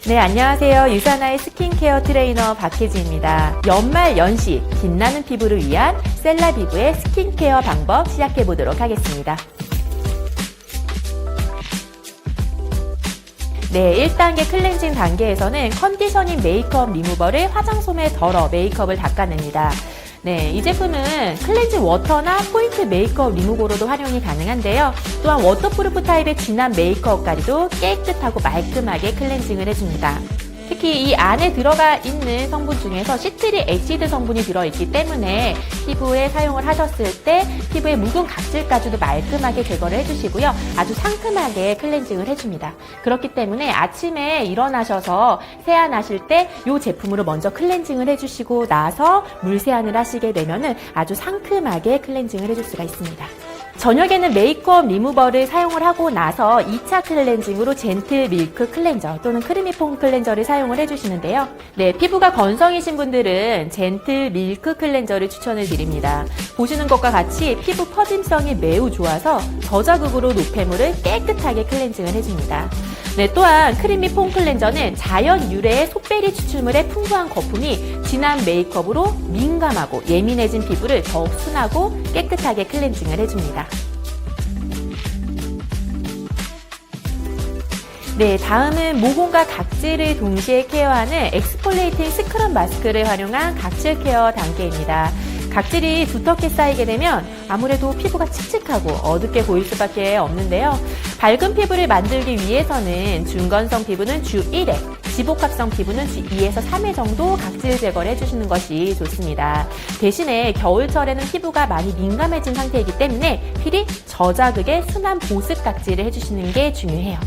네, 안녕하세요. 유사나의 스킨케어 트레이너 박혜지입니다. 연말 연시 빛나는 피부를 위한 셀라비브의 스킨케어 방법 시작해 보도록 하겠습니다. 네, 1단계 클렌징 단계에서는 컨디셔닝 메이크업 리무버를 화장솜에 덜어 메이크업을 닦아냅니다. 네, 이 제품은 클렌징 워터나 포인트 메이크업 리무버로도 활용이 가능한데요. 또한 워터프루프 타입의 진한 메이크업까지도 깨끗하고 말끔하게 클렌징을 해줍니다. 특히 이 안에 들어가 있는 성분 중에서 시트릭 애시드 성분이 들어있기 때문에 피부에 사용을 하셨을 때 피부의 묵은 각질까지도 말끔하게 제거를 해주시고요. 아주 상큼하게 클렌징을 해줍니다. 그렇기 때문에 아침에 일어나셔서 세안하실 때 이 제품으로 먼저 클렌징을 해주시고 나서 물 세안을 하시게 되면 아주 상큼하게 클렌징을 해줄 수가 있습니다. 저녁에는 메이크업 리무버를 사용을 하고 나서 2차 클렌징으로 젠틀 밀크 클렌저 또는 크리미 폼 클렌저를 사용을 해주시는데요. 네, 피부가 건성이신 분들은 젠틀 밀크 클렌저를 추천을 드립니다. 보시는 것과 같이 피부 퍼짐성이 매우 좋아서 저자극으로 노폐물을 깨끗하게 클렌징을 해줍니다. 네, 또한 크리미 폼 클렌저는 자연 유래의 솥베리 추출물의 풍부한 거품이 진한 메이크업으로 민감하고 예민해진 피부를 더욱 순하고 깨끗하게 클렌징을 해줍니다. 네, 다음은 모공과 각질을 동시에 케어하는 엑스폴레이팅 스크럽 마스크를 활용한 각질 케어 단계입니다. 각질이 두텁게 쌓이게 되면 아무래도 피부가 칙칙하고 어둡게 보일 수밖에 없는데요. 밝은 피부를 만들기 위해서는 중건성 피부는 주 1회, 지복합성 피부는 주 2에서 3회 정도 각질 제거를 해주시는 것이 좋습니다. 대신에 겨울철에는 피부가 많이 민감해진 상태이기 때문에 필히 저자극의 순한 보습 각질을 해주시는 게 중요해요.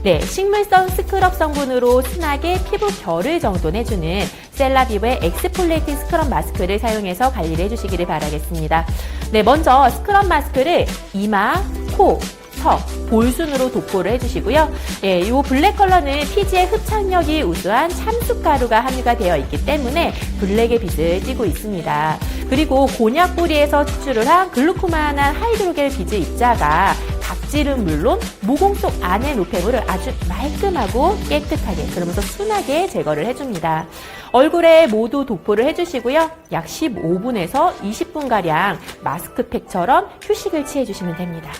네, 식물성 스크럽 성분으로 순하게 피부 결을 정돈해주는 셀라비브의 엑스폴레이팅 스크럽 마스크를 사용해서 관리를 해주시기를 바라겠습니다. 네, 먼저 스크럽 마스크를 이마, 코, 턱, 볼순으로 도포를 해주시고요. 예, 이 블랙 컬러는 피지의 흡착력이 우수한 참숯가루가 함유가 되어 있기 때문에 블랙의 빛을 띠고 있습니다. 그리고 곤약 뿌리에서 추출을 한 글루코만한 하이드로겔 비즈 입자가 각질은 물론 모공 속 안의 노폐물을 아주 말끔하고 깨끗하게 그러면서 순하게 제거를 해줍니다. 얼굴에 모두 도포를 해주시고요. 약 15분에서 20분가량 마스크팩처럼 휴식을 취해주시면 됩니다.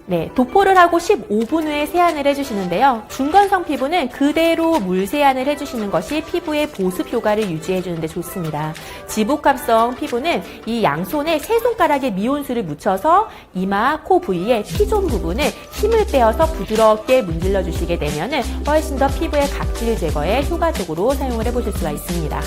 네, 도포를 하고 15분 후에 세안을 해주시는데요. 중건성 피부는 그대로 물 세안을 해주시는 것이 피부의 보습 효과를 유지해주는 데 좋습니다. 지복합성 피부는 이 양손에 세 손가락에 미온수를 묻혀서 이마, 코 부위의 T존 부분을 힘을 빼어서 부드럽게 문질러 주시게 되면 훨씬 더 피부의 각질 제거에 효과적으로 사용을 해보실 수가 있습니다.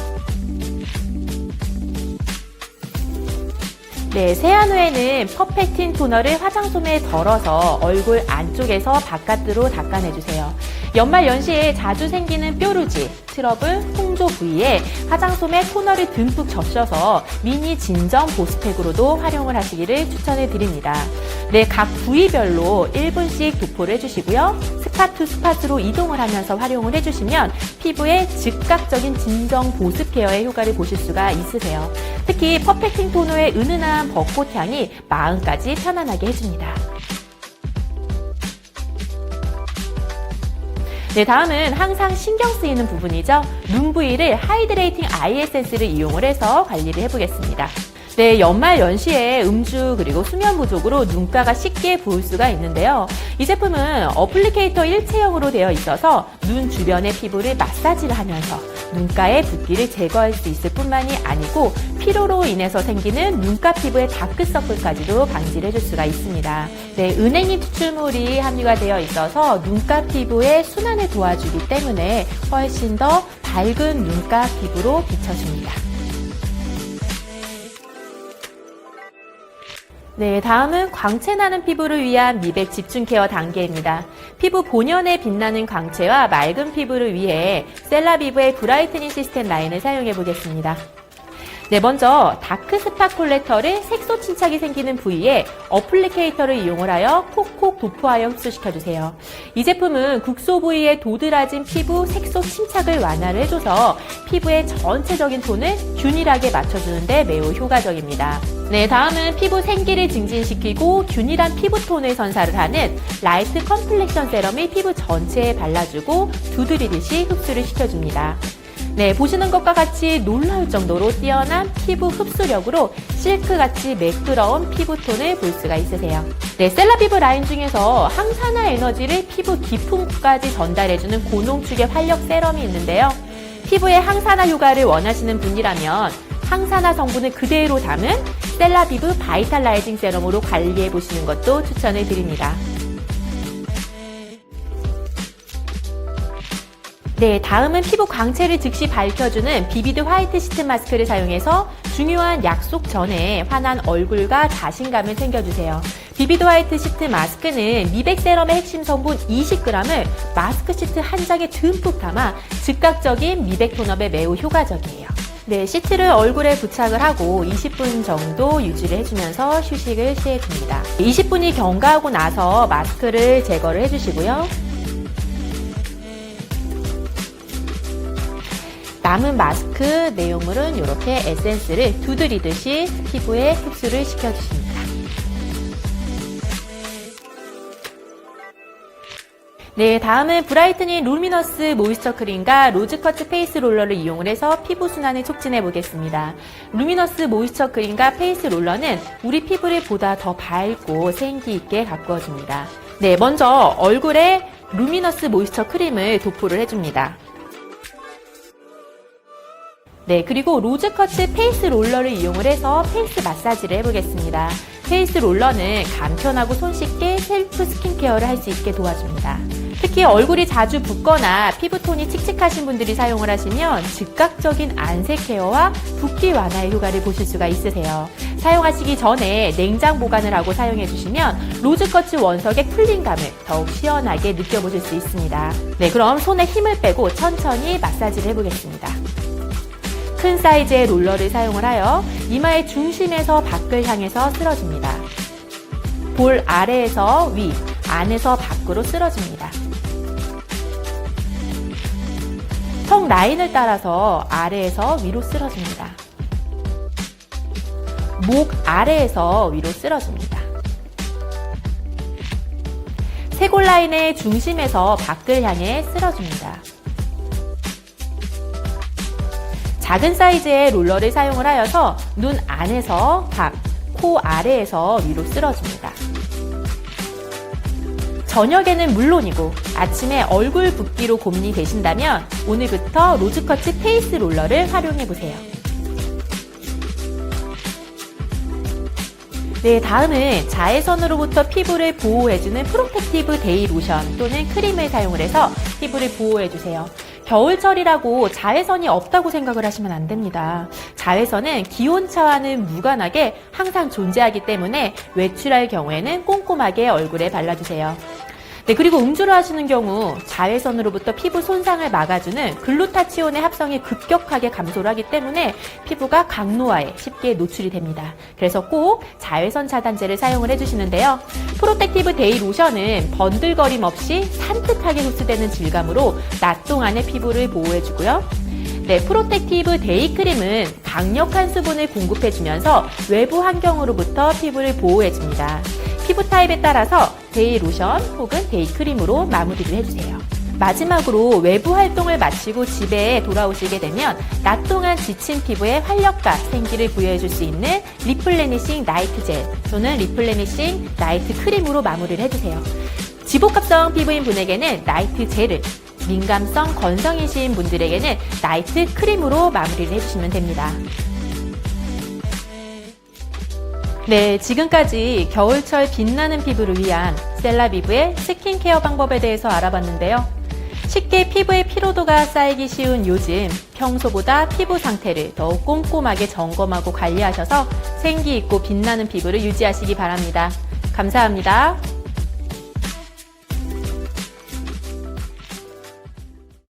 네, 세안 후에는 퍼펙팅 토너를 화장솜에 덜어서 얼굴 안쪽에서 바깥으로 닦아내주세요. 연말 연시에 자주 생기는 뾰루지, 트러블, 홍조 부위에 화장솜에 토너를 듬뿍 적셔서 미니 진정 보습팩으로도 활용을 하시기를 추천해 드립니다. 네, 각 부위별로 1분씩 도포를 해주시고요. 스팟 투 스팟으로 이동을 하면서 활용을 해주시면 피부의 즉각적인 진정 보습 케어의 효과를 보실 수가 있으세요. 특히 퍼펙팅 토너의 은은한 벚꽃 향이 마음까지 편안하게 해줍니다. 네, 다음은 항상 신경 쓰이는 부분이죠. 눈 부위를 하이드레이팅 아이 에센스를 이용을 해서 관리를 해보겠습니다. 네, 연말 연시에 음주 그리고 수면 부족으로 눈가가 쉽게 부을 수가 있는데요. 이 제품은 어플리케이터 일체형으로 되어 있어서 눈 주변의 피부를 마사지를 하면서 눈가의 붓기를 제거할 수 있을 뿐만이 아니고 피로로 인해서 생기는 눈가 피부의 다크서클까지도 방지를 해줄 수가 있습니다. 네, 은행잎 추출물이 함유가 되어 있어서 눈가 피부의 순환을 도와주기 때문에 훨씬 더 밝은 눈가 피부로 비춰줍니다. 네, 다음은 광채나는 피부를 위한 미백 집중 케어 단계입니다. 피부 본연의 빛나는 광채와 맑은 피부를 위해 셀라비브의 브라이트닝 시스템 라인을 사용해 보겠습니다. 네, 먼저 다크 스팟 콜렉터를 색소 침착이 생기는 부위에 어플리케이터를 이용을 하여 콕콕 도포하여 흡수시켜주세요. 이 제품은 국소 부위에 도드라진 피부 색소 침착을 완화를 해줘서 피부의 전체적인 톤을 균일하게 맞춰주는데 매우 효과적입니다. 네, 다음은 피부 생기를 증진시키고 균일한 피부톤을 선사를 하는 라이트 컴플렉션 세럼이 피부 전체에 발라주고 두드리듯이 흡수를 시켜줍니다. 네, 보시는 것과 같이 놀라울 정도로 뛰어난 피부 흡수력으로 실크같이 매끄러운 피부톤을 볼 수가 있으세요. 네, 셀라비브 라인 중에서 항산화 에너지를 피부 깊음까지 전달해주는 고농축의 활력 세럼이 있는데요. 피부의 항산화 효과를 원하시는 분이라면 항산화 성분을 그대로 담은 셀라비브 바이탈라이징 세럼으로 관리해 보시는 것도 추천을 드립니다. 네, 다음은 피부 광채를 즉시 밝혀주는 비비드 화이트 시트 마스크를 사용해서 중요한 약속 전에 환한 얼굴과 자신감을 챙겨주세요. 비비드 화이트 시트 마스크는 미백 세럼의 핵심 성분 20g을 마스크 시트 한 장에 듬뿍 담아 즉각적인 미백 톤업에 매우 효과적이에요. 네, 시트를 얼굴에 부착을 하고 20분 정도 유지를 해주면서 휴식을 취해줍니다. 20분이 경과하고 나서 마스크를 제거를 해주시고요. 남은 마스크 내용물은 이렇게 에센스를 두드리듯이 피부에 흡수를 시켜주십니다. 네, 다음은 브라이트닝 루미너스 모이스처 크림과 로즈커트 페이스 롤러를 이용을 해서 피부 순환을 촉진해 보겠습니다. 루미너스 모이스처 크림과 페이스 롤러는 우리 피부를 보다 더 밝고 생기 있게 가꾸어 줍니다. 네, 먼저 얼굴에 루미너스 모이스처 크림을 도포를 해줍니다. 네, 그리고 로즈커트 페이스 롤러를 이용을 해서 페이스 마사지를 해보겠습니다. 페이스 롤러는 간편하고 손쉽게 셀프 스킨케어를 할 수 있게 도와줍니다. 특히 얼굴이 자주 붓거나 피부톤이 칙칙하신 분들이 사용을 하시면 즉각적인 안색 케어와 붓기 완화의 효과를 보실 수가 있으세요. 사용하시기 전에 냉장 보관을 하고 사용해 주시면 로즈커트 원석의 쿨링감을 더욱 시원하게 느껴보실 수 있습니다. 네, 그럼 손에 힘을 빼고 천천히 마사지를 해보겠습니다. 큰 사이즈의 롤러를 사용을 하여 이마의 중심에서 밖을 향해서 쓸어줍니다. 볼 아래에서 위, 안에서 밖으로 쓸어줍니다. 턱 라인을 따라서 아래에서 위로 쓸어줍니다. 목 아래에서 위로 쓸어줍니다. 쇄골 라인의 중심에서 밖을 향해 쓸어줍니다. 작은 사이즈의 롤러를 사용을 하여서 눈 안에서 밖, 코 아래에서 위로 쓸어줍니다. 저녁에는 물론이고 아침에 얼굴 붓기로 고민이 되신다면 오늘부터 로즈커트 페이스 롤러를 활용해보세요. 네, 다음은 자외선으로부터 피부를 보호해주는 프로텍티브 데이 로션 또는 크림을 사용을 해서 피부를 보호해주세요. 겨울철이라고 자외선이 없다고 생각을 하시면 안 됩니다. 자외선은 기온차와는 무관하게 항상 존재하기 때문에 외출할 경우에는 꼼꼼하게 얼굴에 발라주세요. 네, 그리고 음주를 하시는 경우 자외선으로부터 피부 손상을 막아주는 글루타치온의 합성이 급격하게 감소를 하기 때문에 피부가 강노화에 쉽게 노출이 됩니다. 그래서 꼭 자외선 차단제를 사용을 해주시는데요. 프로텍티브 데이 로션은 번들거림 없이 산뜻하게 흡수되는 질감으로 낮 동안의 피부를 보호해주고요. 네, 프로텍티브 데이 크림은 강력한 수분을 공급해주면서 외부 환경으로부터 피부를 보호해줍니다. 피부 타입에 따라서 데이 로션 혹은 데이 크림으로 마무리를 해주세요. 마지막으로 외부 활동을 마치고 집에 돌아오시게 되면 낮 동안 지친 피부에 활력과 생기를 부여해줄 수 있는 리플레니싱 나이트 젤 또는 리플레니싱 나이트 크림으로 마무리를 해주세요. 지복합성 피부인 분에게는 나이트 젤을, 민감성 건성이신 분들에게는 나이트 크림으로 마무리를 해주시면 됩니다. 네, 지금까지 겨울철 빛나는 피부를 위한 셀라비브의 스킨케어 방법에 대해서 알아봤는데요. 쉽게 피부의 피로도가 쌓이기 쉬운 요즘 평소보다 피부 상태를 더욱 꼼꼼하게 점검하고 관리하셔서 생기 있고 빛나는 피부를 유지하시기 바랍니다. 감사합니다.